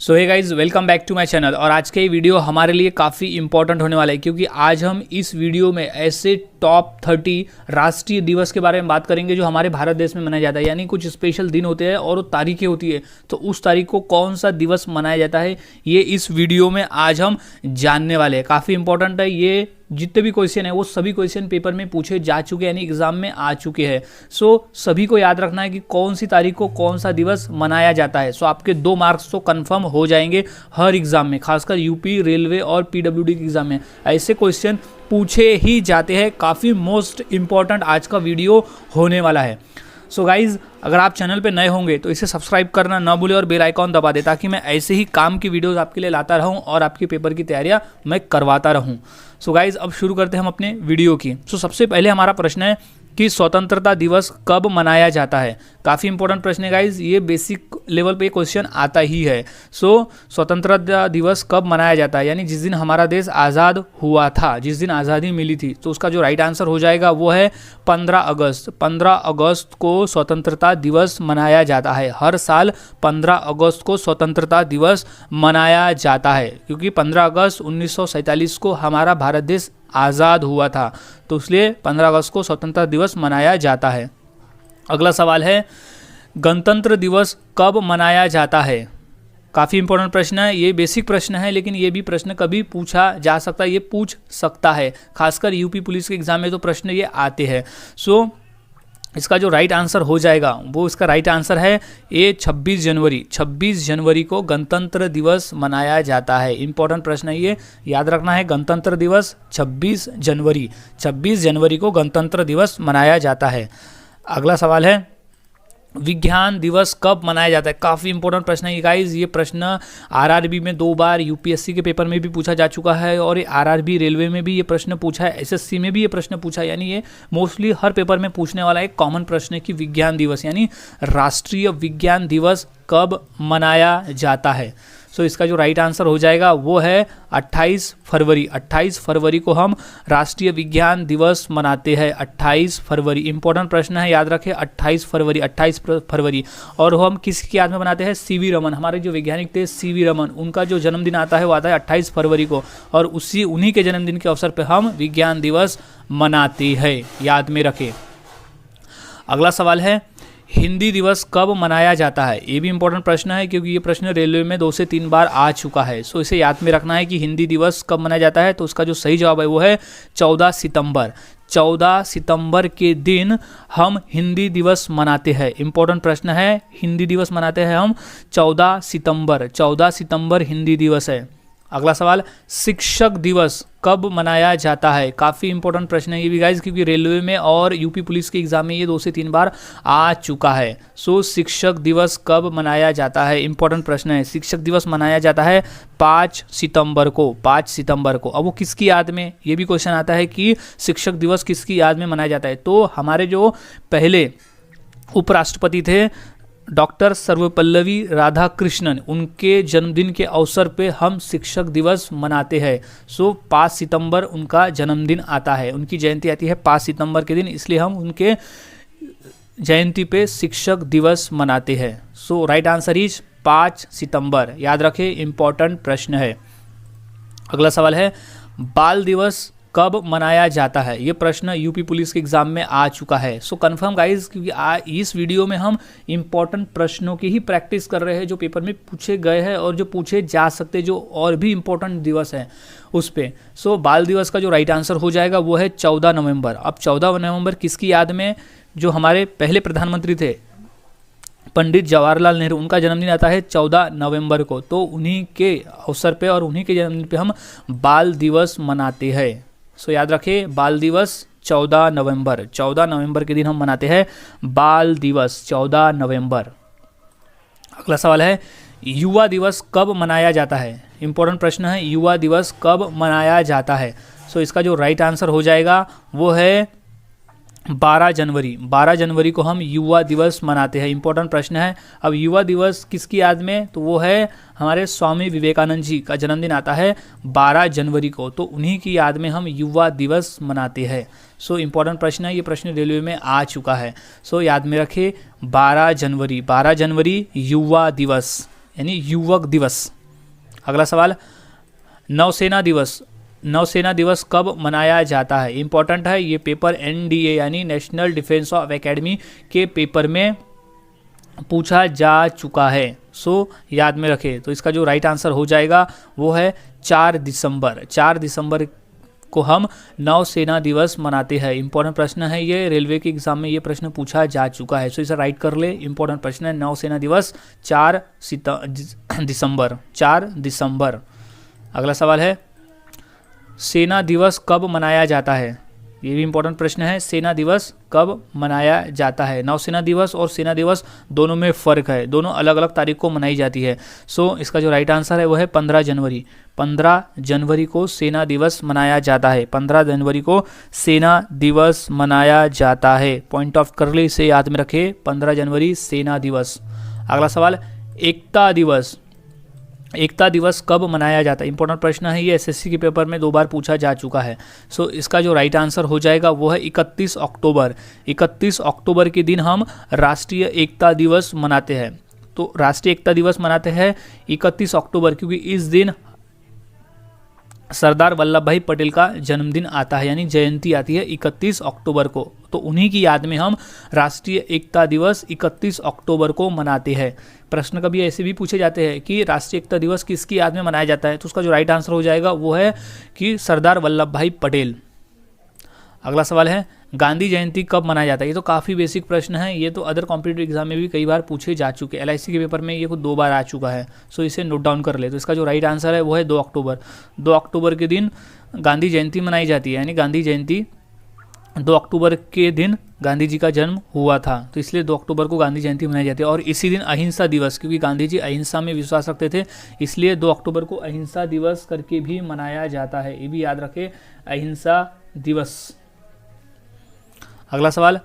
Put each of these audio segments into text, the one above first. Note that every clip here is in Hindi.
So hey guys, welcome back to my channel. और आज का ये वीडियो हमारे लिए काफ़ी इंपॉर्टेंट होने वाला है क्योंकि आज हम इस वीडियो में ऐसे टॉप 30 राष्ट्रीय दिवस के बारे में बात करेंगे जो हमारे भारत देश में मनाया जाता है। यानी कुछ स्पेशल दिन होते हैं और तारीखें होती है, तो उस तारीख को कौन सा दिवस मनाया जाता है ये इस वीडियो में आज हम जानने वाले हैं। काफ़ी इंपॉर्टेंट है ये। जितने भी क्वेश्चन है वो सभी क्वेश्चन पेपर में पूछे जा चुके हैं, यानी एग्जाम में आ चुके हैं। सो सभी को याद रखना है कि कौन सी तारीख को कौन सा दिवस मनाया जाता है। सो आपके 2 मार्क्स तो कंफर्म हो जाएंगे हर एग्जाम में, खासकर यूपी, रेलवे और पीडब्ल्यूडी के एग्जाम में ऐसे क्वेश्चन पूछे ही जाते हैं। काफ़ी मोस्ट इंपॉर्टेंट आज का वीडियो होने वाला है। सो गाइज़, अगर आप चैनल पे नए होंगे तो इसे सब्सक्राइब करना ना भूलें और बेल आइकॉन दबा दें ताकि मैं ऐसे ही काम की वीडियोस आपके लिए लाता रहूं और आपके पेपर की तैयारियां मैं करवाता रहूं। सो गाइज़, अब शुरू करते हैं हम अपने वीडियो की। सो सबसे पहले हमारा प्रश्न है कि स्वतंत्रता दिवस कब मनाया जाता है। काफ़ी इंपॉर्टेंट प्रश्न है गाइज, ये बेसिक लेवल पे क्वेश्चन आता ही है। सो स्वतंत्रता दिवस कब मनाया जाता है, यानी जिस दिन हमारा देश आज़ाद हुआ था, जिस दिन आज़ादी मिली थी, तो उसका जो राइट आंसर हो जाएगा वो है 15 अगस्त। 15 अगस्त को स्वतंत्रता दिवस मनाया जाता है। हर साल 15 अगस्त को स्वतंत्रता दिवस मनाया जाता है क्योंकि 15 अगस्त 1947 को हमारा भारत देश आज़ाद हुआ था, तो इसलिए 15 अगस्त को स्वतंत्रता दिवस मनाया जाता है। अगला सवाल है, गणतंत्र दिवस कब मनाया जाता है। काफ़ी इंपॉर्टेंट प्रश्न है, ये बेसिक प्रश्न है लेकिन ये भी प्रश्न कभी पूछा जा सकता है, ये पूछ सकता है। खासकर यूपी पुलिस के एग्जाम में तो प्रश्न ये आते हैं। सो इसका जो राइट आंसर हो जाएगा वो इसका राइट आंसर है ये 26 जनवरी। 26 जनवरी को गणतंत्र दिवस मनाया जाता है। इंपॉर्टेंट प्रश्न है ये, याद रखना है। गणतंत्र दिवस 26 जनवरी, 26 जनवरी को गणतंत्र दिवस मनाया जाता है। अगला सवाल है, विज्ञान दिवस कब मनाया जाता है। काफ़ी इंपॉर्टेंट प्रश्न है ये गाइज। ये प्रश्न आरआरबी में 2 बार, यूपीएससी के पेपर में भी पूछा जा चुका है और आरआरबी रेलवे में भी ये प्रश्न पूछा है, एसएससी में भी ये प्रश्न पूछा है। यानी ये मोस्टली हर पेपर में पूछने वाला एक कॉमन प्रश्न है कि विज्ञान दिवस यानी राष्ट्रीय विज्ञान दिवस कब मनाया जाता है। सो इसका जो राइट आंसर हो जाएगा वो है 28 फरवरी। 28 फरवरी को हम राष्ट्रीय विज्ञान दिवस मनाते हैं। 28 फरवरी इंपॉर्टेंट प्रश्न है, याद रखें। 28 फरवरी, 28 फरवरी। और हम किसकी याद में मनाते हैं? सीवी रमन। हमारे जो वैज्ञानिक थे सीवी रमन, उनका जो जन्मदिन आता है वो आता है 28 फरवरी को, और उन्हीं के जन्मदिन के अवसर पर हम विज्ञान दिवस मनाते हैं, याद में रखें। अगला सवाल है, हिंदी दिवस कब मनाया जाता है। ये भी इंपॉर्टेंट प्रश्न है क्योंकि ये प्रश्न रेलवे में 2 से 3 बार आ चुका है। सो इसे याद में रखना है कि हिंदी दिवस कब मनाया जाता है। तो उसका जो सही जवाब है वो है 14 सितंबर। 14 सितंबर के दिन हम हिंदी दिवस मनाते हैं। इंपॉर्टेंट प्रश्न है, हिंदी दिवस मनाते हैं हम 14 सितंबर। 14 सितंबर हिंदी दिवस है। अगला सवाल, शिक्षक दिवस कब मनाया जाता है। काफ़ी इंपॉर्टेंट प्रश्न है ये भी गाइज क्योंकि रेलवे में और यूपी पुलिस के एग्जाम में ये 2 से 3 बार आ चुका है। सो शिक्षक दिवस कब मनाया जाता है, इंपॉर्टेंट प्रश्न है। शिक्षक दिवस मनाया जाता है 5 सितंबर को। 5 सितंबर को। अब वो किसकी याद में, ये भी क्वेश्चन आता है कि शिक्षक दिवस किसकी याद में मनाया जाता है। तो हमारे जो पहले उपराष्ट्रपति थे डॉक्टर सर्वपल्लवी राधाकृष्णन, उनके जन्मदिन के अवसर पे हम शिक्षक दिवस मनाते हैं। सो 5 सितंबर उनका जन्मदिन आता है, उनकी जयंती आती है 5 सितंबर के दिन, इसलिए हम उनके जयंती पे शिक्षक दिवस मनाते हैं। सो राइट आंसर इज 5 सितंबर, याद रखें। इंपॉर्टेंट प्रश्न है। अगला सवाल है, बाल दिवस कब मनाया जाता है। ये प्रश्न यूपी पुलिस के एग्जाम में आ चुका है। सो कंफर्म गाइज, क्योंकि इस वीडियो में हम इंपॉर्टेंट प्रश्नों की ही प्रैक्टिस कर रहे हैं जो पेपर में पूछे गए हैं और जो पूछे जा सकते, जो और भी इंपॉर्टेंट दिवस हैं उस पर। सो बाल दिवस का जो राइट आंसर हो जाएगा वो है 14 नवंबर। अब 14 नवंबर किसकी याद में, जो हमारे पहले प्रधानमंत्री थे पंडित जवाहरलाल नेहरू, उनका जन्मदिन आता है 14 नवंबर को। तो उन्हीं के अवसर पे और उन्हीं के जन्मदिन पे हम बाल दिवस मनाते हैं। सो याद रखें, बाल दिवस 14 नवंबर। 14 नवंबर के दिन हम मनाते हैं बाल दिवस, 14 नवंबर। अगला सवाल है, युवा दिवस कब मनाया जाता है। इंपॉर्टेंट प्रश्न है, युवा दिवस कब मनाया जाता है। सो इसका जो राइट आंसर हो जाएगा वो है 12 जनवरी। 12 जनवरी को हम युवा दिवस मनाते हैं। इंपॉर्टेंट प्रश्न है। अब युवा दिवस किसकी याद में, तो वो है हमारे स्वामी विवेकानंद जी का जन्मदिन आता है 12 जनवरी को, तो उन्हीं की याद में हम युवा दिवस मनाते हैं। सो इंपॉर्टेंट प्रश्न है, ये प्रश्न रेलवे में आ चुका है। सो याद में रखें 12 जनवरी, 12 जनवरी युवा दिवस, यानी युवक दिवस। अगला सवाल, नौसेना दिवस। नौसेना दिवस कब मनाया जाता है? इंपॉर्टेंट है ये पेपर, एनडीए यानी नेशनल डिफेंस ऑफ एकेडमी के पेपर में पूछा जा चुका है, सो याद में रखें। तो इसका जो राइट आंसर हो जाएगा वो है 4 दिसंबर। 4 दिसंबर को हम नौसेना दिवस मनाते हैं। इंपॉर्टेंट प्रश्न है ये, रेलवे के एग्जाम में ये प्रश्न पूछा जा चुका है, सो इसे राइट कर ले। इंपॉर्टेंट प्रश्न है, नौसेना दिवस 4 दिसंबर, 4 दिसंबर। अगला सवाल है, सेना दिवस कब मनाया जाता है? ये भी इंपॉर्टेंट प्रश्न है, सेना दिवस कब मनाया जाता है? नौसेना दिवस और सेना दिवस दोनों में फ़र्क है, दोनों अलग अलग तारीख को मनाई जाती है। सो इसका जो राइट आंसर है वो है 15 जनवरी। 15 जनवरी को सेना दिवस मनाया जाता है। 15 जनवरी को सेना दिवस मनाया जाता है। पॉइंट ऑफ कर ले, इसे याद में रखें, 15 जनवरी सेना दिवस। अगला सवाल, एकता दिवस। एकता दिवस कब मनाया जाता है? इंपॉर्टेंट प्रश्न है ये, एसएससी के पेपर में 2 बार पूछा जा चुका है। सो इसका जो राइट आंसर हो जाएगा वो है 31 अक्टूबर। 31 अक्टूबर के दिन हम राष्ट्रीय एकता दिवस मनाते हैं। तो राष्ट्रीय एकता दिवस मनाते हैं 31 अक्टूबर, क्योंकि इस दिन सरदार वल्लभ भाई पटेल का जन्मदिन आता है, यानी जयंती आती है 31 अक्टूबर को। तो उन्हीं की याद में हम राष्ट्रीय एकता दिवस 31 अक्टूबर को मनाते हैं। प्रश्न कभी ऐसे भी पूछे जाते हैं कि राष्ट्रीय एकता दिवस किसकी याद में मनाया जाता है, तो उसका जो राइट आंसर हो जाएगा वो है कि सरदार वल्लभ भाई पटेल। अगला सवाल है, गांधी जयंती कब मनाया जाता है? ये तो काफ़ी बेसिक प्रश्न है, ये तो अदर कॉम्पिटिटिव एग्जाम में भी कई बार पूछे जा चुके हैं। एलआईसी के पेपर में ये को 2 बार आ चुका है, सो इसे नोट डाउन कर ले। तो इसका जो राइट आंसर है वो है 2 अक्टूबर। 2 अक्टूबर के दिन गांधी जयंती मनाई जाती है, यानी गांधी जयंती 2 अक्टूबर के दिन गांधी जी का जन्म हुआ था, तो इसलिए 2 अक्टूबर को गांधी जयंती मनाई जाती है। और इसी दिन अहिंसा दिवस, क्योंकि गांधी जी अहिंसा में विश्वास रखते थे, इसलिए 2 अक्टूबर को अहिंसा दिवस करके भी मनाया जाता है। ये भी याद रखें, अहिंसा दिवस। अगला सवाल,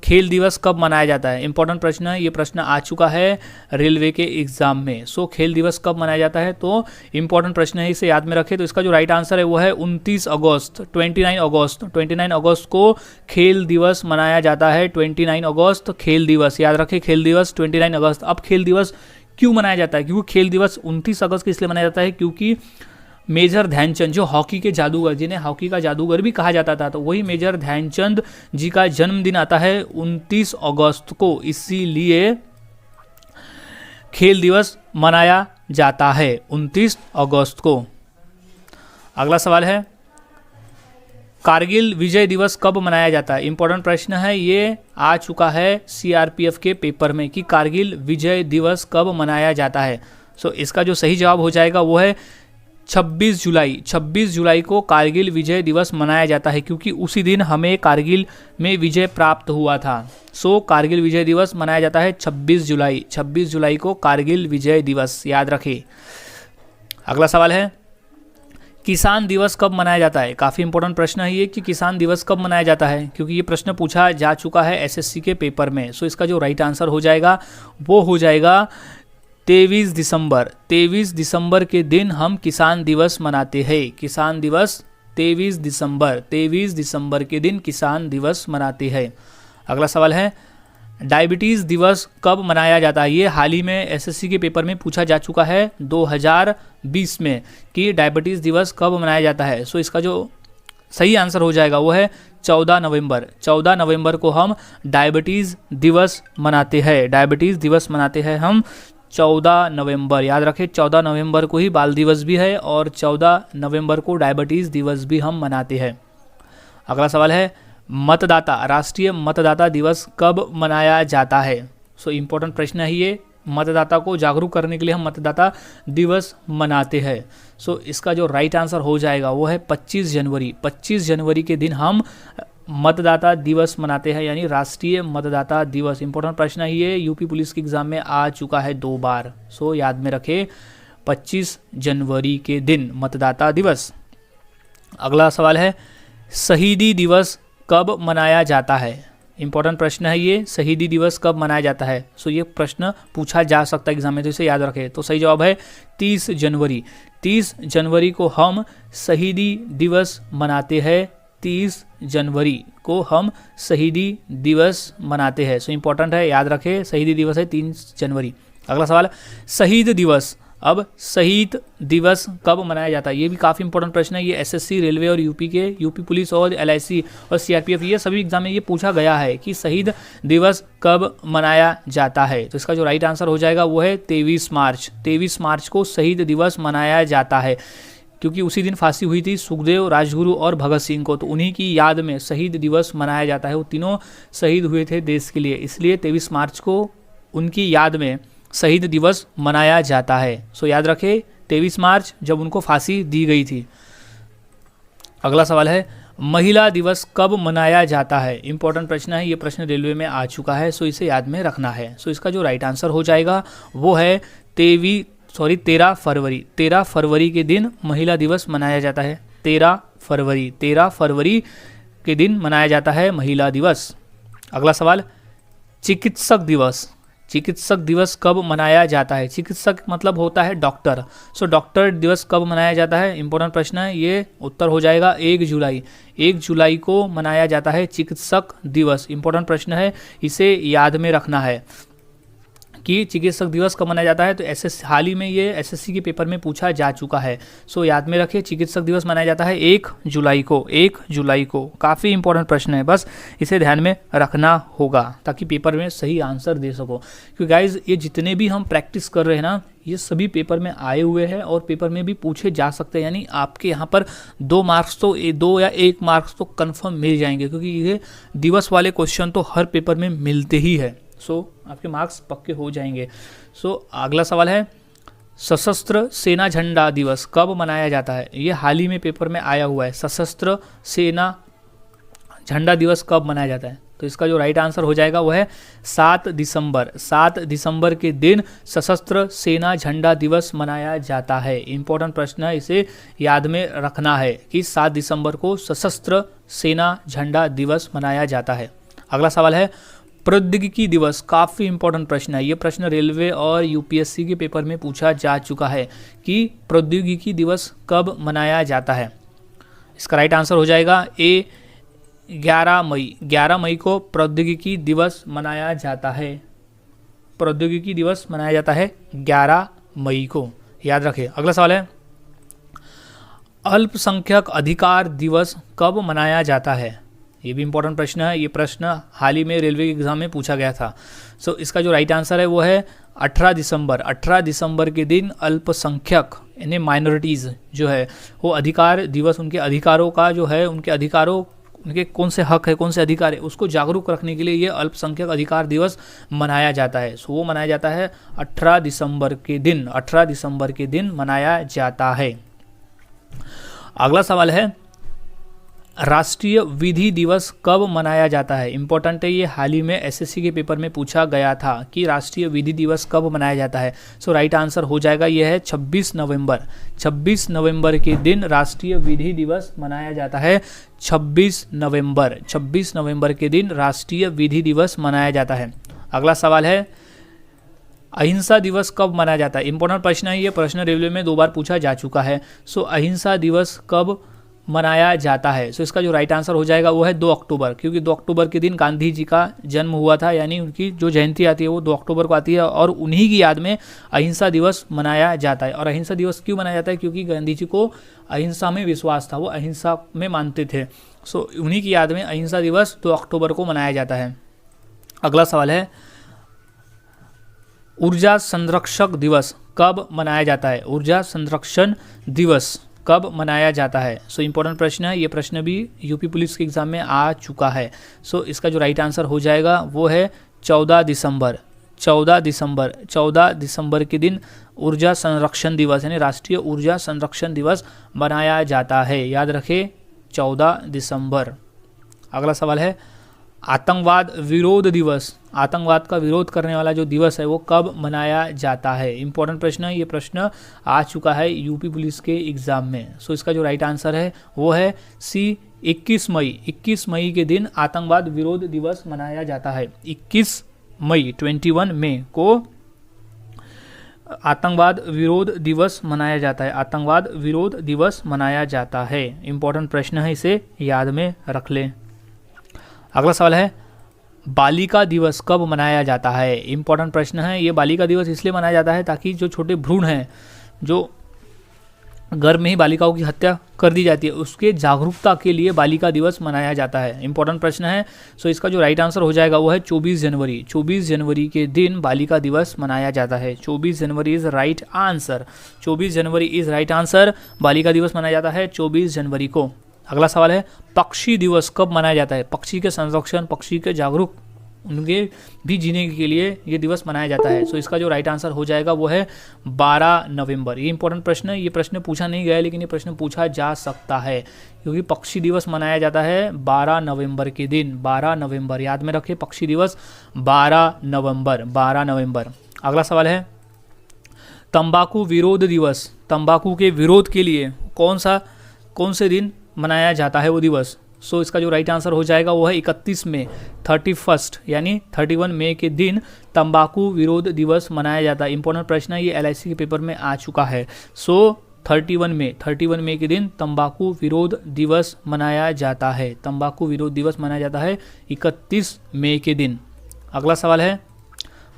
खेल दिवस कब मनाया जाता है? इंपॉर्टेंट प्रश्न है, ये प्रश्न आ चुका है रेलवे के एग्जाम में। सो खेल दिवस कब मनाया जाता है? तो इंपॉर्टेंट प्रश्न है, इसे याद में रखें। तो इसका जो राइट आंसर है वो है 29 अगस्त, 29 अगस्त। 29 अगस्त को खेल दिवस मनाया जाता है। 29 अगस्त खेल दिवस, याद रखें, खेल दिवस 29 अगस्त। अब खेल दिवस क्यों मनाया जाता है? क्योंकि खेल दिवस 29 अगस्त इसलिए मनाया जाता है क्योंकि मेजर ध्यानचंद, जो हॉकी के जादूगर, जिन्हें हॉकी का जादूगर भी कहा जाता था, तो वही मेजर ध्यानचंद जी का जन्मदिन आता है 29 अगस्त को, इसीलिए खेल दिवस मनाया जाता है 29 अगस्त को। अगला सवाल है, कारगिल विजय दिवस कब मनाया जाता है? इंपॉर्टेंट प्रश्न है, ये आ चुका है सीआरपीएफ के पेपर में कि कारगिल विजय दिवस कब मनाया जाता है। सो इसका जो सही जवाब हो जाएगा वो है 26 जुलाई। 26 जुलाई को कारगिल विजय दिवस मनाया जाता है, क्योंकि उसी दिन हमें कारगिल में विजय प्राप्त हुआ था। सो कारगिल विजय दिवस मनाया जाता है 26 जुलाई। 26 जुलाई को कारगिल विजय दिवस, याद रखें। अगला सवाल है, किसान दिवस कब मनाया जाता है? काफ़ी इंपॉर्टेंट प्रश्न है ये कि किसान दिवस कब मनाया जाता है, क्योंकि ये प्रश्न पूछा जा चुका है एसएससी के पेपर में। सो इसका जो राइट आंसर हो जाएगा वो हो जाएगा 23 दिसंबर। 23 दिसंबर के दिन हम किसान दिवस मनाते हैं। किसान दिवस 23 दिसंबर, 23 दिसंबर के दिन किसान दिवस मनाते हैं। अगला सवाल है, डायबिटीज़ दिवस कब मनाया जाता है? ये हाल ही में एसएससी के पेपर में पूछा जा चुका है 2020 में कि डायबिटीज़ दिवस कब मनाया जाता है। सो इसका जो सही आंसर हो जाएगा वो है 14 नवंबर। 14 नवंबर को हम डायबिटीज़ दिवस मनाते हैं। डायबिटीज़ दिवस मनाते हैं हम 14 नवंबर, याद रखें। 14 नवंबर को ही बाल दिवस भी है और 14 नवंबर को डायबिटीज़ दिवस भी हम मनाते हैं। अगला सवाल है, मतदाता, राष्ट्रीय मतदाता दिवस कब मनाया जाता है? सो इम्पोर्टेंट प्रश्न है ये, मतदाता को जागरूक करने के लिए हम मतदाता दिवस मनाते हैं। सो इसका जो राइट आंसर हो जाएगा वो है 25 जनवरी। 25 जनवरी के दिन हम मतदाता दिवस मनाते हैं, यानी राष्ट्रीय मतदाता दिवस। इंपॉर्टेंट प्रश्न है ये, यूपी पुलिस के एग्जाम में आ चुका है 2 बार। सो याद में रखें, 25 जनवरी के दिन मतदाता दिवस। अगला सवाल है, शहीदी दिवस कब मनाया जाता है? इंपॉर्टेंट प्रश्न है ये, शहीदी दिवस कब मनाया जाता है? सो ये प्रश्न पूछा जा सकता है एग्जाम में, तो इसे याद रखें। तो सही जवाब है 30 जनवरी। 30 जनवरी को हम शहीदी दिवस मनाते हैं। 30 जनवरी को हम शहीदी दिवस मनाते हैं। सो इम्पोर्टेंट है, याद रखें, शहीदी दिवस है 3 जनवरी। अगला सवाल, शहीद दिवस। अब शहीद दिवस कब मनाया जाता है, ये भी काफ़ी इंपॉर्टेंट प्रश्न है। ये एसएससी, रेलवे और यूपी पुलिस और एलआईसी और सीआरपीएफ, ये सभी एग्जाम में ये पूछा गया है कि शहीद दिवस कब मनाया जाता है। तो इसका जो राइट आंसर हो जाएगा वो है 23 मार्च। 23 मार्च को शहीद दिवस मनाया जाता है, क्योंकि उसी दिन फांसी हुई थी सुखदेव, राजगुरु और भगत सिंह को, तो उन्हीं की याद में शहीद दिवस मनाया जाता है। वो तीनों शहीद हुए थे देश के लिए, इसलिए 23 मार्च को उनकी याद में शहीद दिवस मनाया जाता है। सो याद रखें 23 मार्च जब उनको फांसी दी गई थी। अगला सवाल है, महिला दिवस कब मनाया जाता है। इंपॉर्टेंट प्रश्न है, ये प्रश्न रेलवे में आ चुका है, सो इसे याद में रखना है। सो इसका जो राइट आंसर हो जाएगा वो है 13 फरवरी। 13 फरवरी के दिन महिला दिवस मनाया जाता है। 13 फरवरी के दिन मनाया जाता है महिला दिवस। अगला सवाल, चिकित्सक दिवस। चिकित्सक दिवस कब मनाया जाता है। चिकित्सक मतलब होता है डॉक्टर। सो डॉक्टर दिवस कब मनाया जाता है, इंपॉर्टेंट प्रश्न है। ये उत्तर हो जाएगा 1 जुलाई। 1 जुलाई को मनाया जाता है चिकित्सक दिवस। इंपॉर्टेंट प्रश्न है, इसे याद में रखना है कि चिकित्सक दिवस कब मनाया जाता है। तो हाल ही में ये एसएससी के पेपर में पूछा जा चुका है। सो याद में रखिए, चिकित्सक दिवस मनाया जाता है 1 जुलाई को। 1 जुलाई को काफ़ी इंपॉर्टेंट प्रश्न है, बस इसे ध्यान में रखना होगा ताकि पेपर में सही आंसर दे सको। क्योंकि गाइज ये जितने भी हम प्रैक्टिस कर रहे हैं ना, ये सभी पेपर में आए हुए हैं और पेपर में भी पूछे जा सकते हैं। यानी आपके यहाँ पर 2 मार्क्स तो 2 या 1 मार्क्स तो कन्फर्म मिल जाएंगे, क्योंकि ये दिवस वाले क्वेश्चन तो हर पेपर में मिलते ही है। सो आपके मार्क्स पक्के हो जाएंगे। सो अगला सवाल है, सशस्त्र सेना झंडा दिवस कब मनाया जाता है। ये हाल ही में पेपर में आया हुआ है। सशस्त्र सेना झंडा दिवस कब मनाया जाता है। तो इसका जो राइट आंसर हो जाएगा वो है 7 दिसंबर। 7 दिसंबर के दिन सशस्त्र सेना झंडा दिवस मनाया जाता है। इंपॉर्टेंट प्रश्न है, इसे याद में रखना है कि 7 दिसंबर को सशस्त्र सेना झंडा दिवस मनाया जाता है। अगला सवाल है, प्रौद्योगिकी दिवस। काफ़ी इंपॉर्टेंट प्रश्न है। ये प्रश्न रेलवे और यूपीएससी के पेपर में पूछा जा चुका है कि प्रौद्योगिकी दिवस कब मनाया जाता है। इसका राइट आंसर हो जाएगा ए 11 मई। 11 मई को प्रौद्योगिकी दिवस मनाया जाता है। प्रौद्योगिकी दिवस मनाया जाता है 11 मई को, याद रखें। अगला सवाल है, अल्पसंख्यक अधिकार दिवस कब मनाया जाता है। ये भी इंपॉर्टेंट प्रश्न है। ये प्रश्न हाल ही में रेलवे के एग्जाम में पूछा गया था। सो इसका जो राइट आंसर है वो है 18 दिसंबर। 18 दिसंबर के दिन अल्पसंख्यक यानी माइनॉरिटीज़ जो है वो अधिकार दिवस, उनके अधिकारों का जो है, उनके अधिकारों, उनके कौन से हक है, कौन से अधिकार है, उसको जागरूक रखने के लिए ये अल्पसंख्यक अधिकार दिवस मनाया जाता है। सो वो मनाया जाता है 18 दिसंबर के दिन। 18 दिसंबर के दिन मनाया जाता है। अगला सवाल है, राष्ट्रीय विधि दिवस कब मनाया जाता है। इंपॉर्टेंट है, ये हाल ही में एसएससी के पेपर में पूछा गया था कि राष्ट्रीय विधि दिवस कब मनाया जाता है। सो राइट आंसर हो जाएगा ये है 26 नवंबर। 26 नवंबर के दिन राष्ट्रीय विधि दिवस मनाया जाता है। 26 नवंबर के दिन राष्ट्रीय विधि दिवस मनाया जाता है। अगला सवाल है, अहिंसा दिवस कब मनाया जाता है। इंपॉर्टेंट प्रश्न है, ये प्रश्न रेलवे में 2 बार पूछा जा चुका है। सो अहिंसा दिवस कब मनाया जाता है। सो इसका जो राइट आंसर हो जाएगा वो है 2 अक्टूबर, क्योंकि 2 अक्टूबर के दिन गांधी जी का जन्म हुआ था, यानी उनकी जो जयंती आती है वो 2 अक्टूबर को आती है और उन्हीं की याद में अहिंसा दिवस मनाया जाता है। और अहिंसा दिवस क्यों मनाया जाता है, क्योंकि गांधी जी को अहिंसा में विश्वास था, वो अहिंसा में मानते थे। सो उन्हीं की याद में अहिंसा दिवस 2 अक्टूबर को मनाया जाता है। अगला सवाल है, ऊर्जा संरक्षक दिवस कब मनाया जाता है। ऊर्जा संरक्षण दिवस कब मनाया जाता है। सो इंपॉर्टेंट प्रश्न है, ये प्रश्न भी यूपी पुलिस के एग्जाम में आ चुका है। सो इसका जो राइट आंसर हो जाएगा वो है 14 दिसंबर। 14 दिसंबर के दिन ऊर्जा संरक्षण दिवस यानी राष्ट्रीय ऊर्जा संरक्षण दिवस मनाया जाता है। याद रखें 14 दिसंबर। अगला सवाल है, आतंकवाद विरोध दिवस। आतंकवाद का विरोध करने वाला जो दिवस है वो कब मनाया जाता है। इंपॉर्टेंट प्रश्न है, ये प्रश्न आ चुका है यूपी पुलिस के एग्जाम में। सो इसका जो राइट आंसर है वो है सी 21 मई। 21 मई के दिन आतंकवाद विरोध दिवस मनाया जाता है। 21 मई 21 मई को आतंकवाद विरोध दिवस मनाया जाता है। आतंकवाद विरोध दिवस मनाया जाता है। इंपॉर्टेंट प्रश्न है, इसे याद में रख लें। अगला सवाल है, बालिका दिवस कब मनाया जाता है? इंपॉर्टेंट प्रश्न है ये। बालिका दिवस इसलिए मनाया जाता है ताकि जो छोटे भ्रूण हैं, जो गर्भ में ही बालिकाओं की हत्या कर दी जाती है, उसके जागरूकता के लिए बालिका दिवस मनाया जाता है। इंपॉर्टेंट प्रश्न है। सो इसका जो राइट आंसर हो जाएगा वो है 24 जनवरी। 24 जनवरी के दिन बालिका दिवस मनाया जाता है। 24 जनवरी is right answer. 24 January is right answer. बालिका दिवस मनाया जाता है 24 जनवरी को। अगला सवाल है, पक्षी दिवस कब मनाया जाता है? पक्षी के संरक्षण, पक्षी के जागरूक, उनके भी जीने के लिए ये दिवस मनाया जाता है। सो इसका जो राइट आंसर हो जाएगा वो है 12 नवंबर। ये इंपॉर्टेंट प्रश्न है। ये प्रश्न पूछा नहीं गया है लेकिन ये प्रश्न पूछा जा सकता है क्योंकि पक्षी दिवस मनाया जाता है 12 नवंबर के दिन। 12 नवंबर याद में रखें, पक्षी दिवस 12 नवंबर। 12 नवंबर। अगला सवाल है, तंबाकू विरोध दिवस, तंबाकू के विरोध के लिए कौन से दिन मनाया जाता है वो दिवस? सो इसका जो राइट आंसर हो जाएगा वो है 31 मई, 31 यानी 31 मई के दिन तंबाकू विरोध दिवस मनाया जाता है। इंपॉर्टेंट प्रश्न है ये, LIC के पेपर में आ चुका है। सो 31 मई के दिन तंबाकू विरोध दिवस मनाया जाता है। तंबाकू विरोध दिवस मनाया जाता है 31 मई के दिन। अगला सवाल है,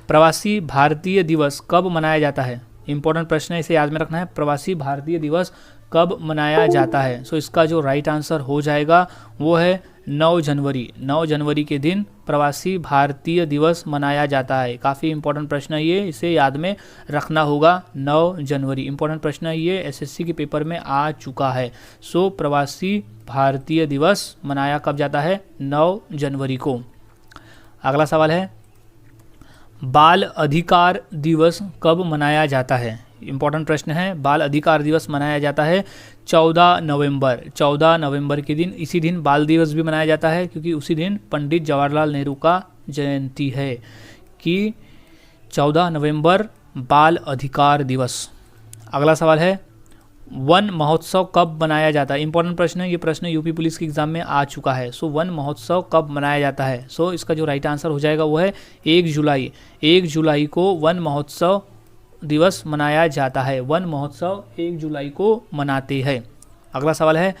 प्रवासी भारतीय दिवस कब मनाया जाता है? इंपॉर्टेंट प्रश्न है, इसे याद में रखना है। प्रवासी भारतीय दिवस कब मनाया जाता है? सो इसका जो राइट आंसर हो जाएगा वो है 9 जनवरी। 9 जनवरी के दिन प्रवासी भारतीय दिवस मनाया जाता है। काफ़ी इंपॉर्टेंट प्रश्न है ये, इसे याद में रखना होगा। 9 जनवरी इंपॉर्टेंट प्रश्न है ये, SSC के पेपर में आ चुका है। सो प्रवासी भारतीय दिवस मनाया कब जाता है? 9 जनवरी को। अगला सवाल है, बाल अधिकार दिवस कब मनाया जाता है? इंपॉर्टेंट प्रश्न है। बाल अधिकार दिवस मनाया जाता है 14 नवंबर। 14 नवंबर के दिन, इसी दिन बाल दिवस भी मनाया जाता है क्योंकि उसी दिन पंडित जवाहरलाल नेहरू का जयंती है। कि 14 नवंबर बाल अधिकार दिवस। अगला सवाल है, वन महोत्सव कब मनाया जाता है? इंपॉर्टेंट प्रश्न है ये, प्रश्न यूपी पुलिस के एग्जाम में आ चुका है। सो वन महोत्सव कब मनाया जाता है? सो इसका जो राइट आंसर हो जाएगा वो है 1 जुलाई। 1 जुलाई को वन महोत्सव दिवस मनाया जाता है। वन महोत्सव 1 जुलाई को मनाते हैं। अगला सवाल है,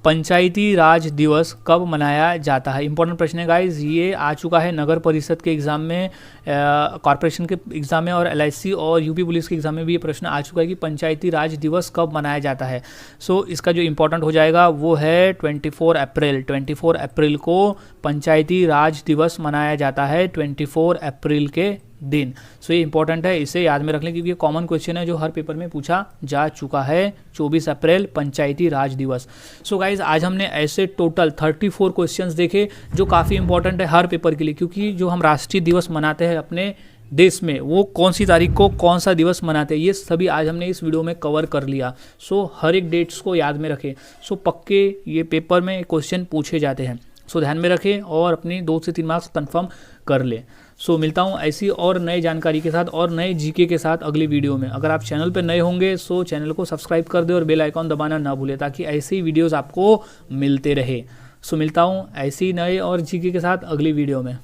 पंचायती राज दिवस कब मनाया जाता है? इंपॉर्टेंट प्रश्न है गाइज, ये आ चुका है नगर परिषद के एग्जाम में, कॉर्पोरेशन के एग्जाम में और LIC और यूपी पुलिस के एग्जाम में भी ये प्रश्न आ चुका है कि पंचायती राज दिवस कब मनाया जाता है। सो इसका जो इंपॉर्टेंट हो जाएगा वो है 24 अप्रैल। 24 अप्रैल को पंचायती राज दिवस मनाया जाता है, 24 अप्रैल के दिन। सो ये इंपॉर्टेंट है, इसे याद में रख लें क्योंकि ये कॉमन क्वेश्चन है जो हर पेपर में पूछा जा चुका है। 24 अप्रैल पंचायती राज दिवस। सो गाइज आज हमने ऐसे टोटल 34 क्वेश्चंस देखे जो काफ़ी इंपॉर्टेंट है हर पेपर के लिए, क्योंकि जो हम राष्ट्रीय दिवस मनाते हैं अपने देश में वो कौन सी तारीख को कौन सा दिवस मनाते हैं, ये सभी आज हमने इस वीडियो में कवर कर लिया। सो हर एक डेट्स को याद में रखें। सो पक्के ये पेपर में क्वेश्चन पूछे जाते हैं। सो ध्यान में रखें और अपनी 2 से 3 मार्क्स कंफर्म कर ले। सो मिलता हूँ ऐसी और नई जानकारी के साथ और नए GK के साथ अगली वीडियो में। अगर आप चैनल पर नए होंगे सो चैनल को सब्सक्राइब कर दे और बेल आइकॉन दबाना ना भूलें ताकि ऐसे ही वीडियोस आपको मिलते रहे। सो मिलता हूँ ऐसी नए और GK के साथ अगली वीडियो में।